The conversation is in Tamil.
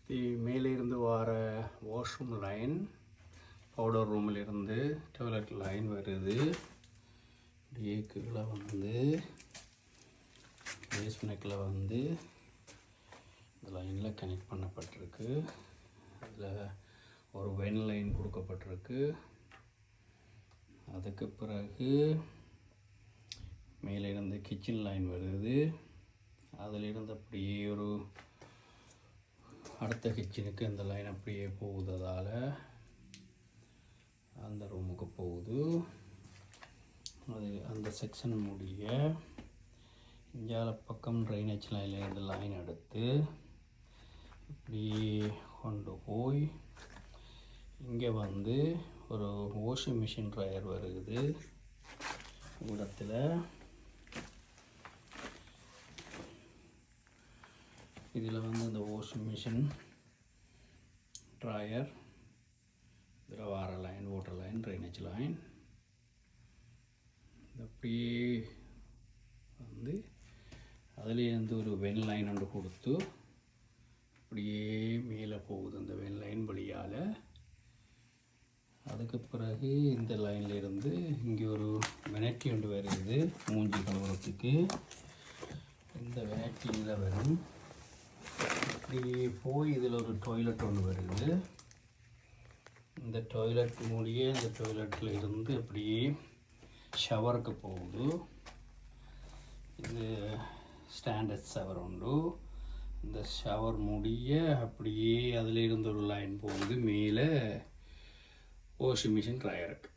மேலே இருந்து வர வாஷ்ரூம் லைன், பவுடர் ரூமில் இருந்து டாய்லெட் லைன் வருது. அப்படியே கீழே வந்து பேஸ்மெண்ட்டில் வந்து இந்த லைனில் கனெக்ட் பண்ணப்பட்டிருக்கு. அதில் ஒரு வென் லைன் கொடுக்கப்பட்டிருக்கு. அதுக்கு பிறகு மேலே இருந்து கிச்சன் லைன் வருது. அதிலிருந்து அப்படியே ஒரு அடுத்த கிச்சனுக்கு அந்த லைன் அப்படியே போகுததால் அந்த ரூமுக்கு போகுது. அது அந்த செக்ஷன் முடிய இந்தியால பக்கம் ட்ரைனேஜ் லைன்லேருந்து லைன் எடுத்து இப்படி கொண்டு போய் இங்கே வந்து ஒரு வாஷிங் மிஷின் ட்ரையர் வருது. இடத்துல இதில் வந்து அந்த வாஷிங் மிஷின் ட்ரையர், இதில் வார line, water line, drainage line அப்படியே வந்து அதுலேருந்து ஒரு வென் லைன் ஒன்று கொடுத்து அப்படியே மேலே போகுது அந்த வென் லைன் வழியால். அதுக்கு பிறகு இந்த லைனில் இருந்து இங்கே ஒரு வெனட்டி ஒன்று வருது மூஞ்சி கழுவுறதுக்கு. இந்த வெனட்டியில் வரும். இப்படி போய் இதில் ஒரு டாய்லெட் ஒன்று வருது. இந்த டாய்லெட் மூடியே இந்த டாய்லெட்டில் இருந்து அப்படியே ஷவருக்கு போகுது. இது ஸ்டாண்டர்ட் ஷவர் உண்டு. இந்த ஷவர் முடிய அப்படியே அதில் இருந்து ஒரு லைன் போகுது மேலே வாஷிங் மிஷின் ட்ரையருக்கு.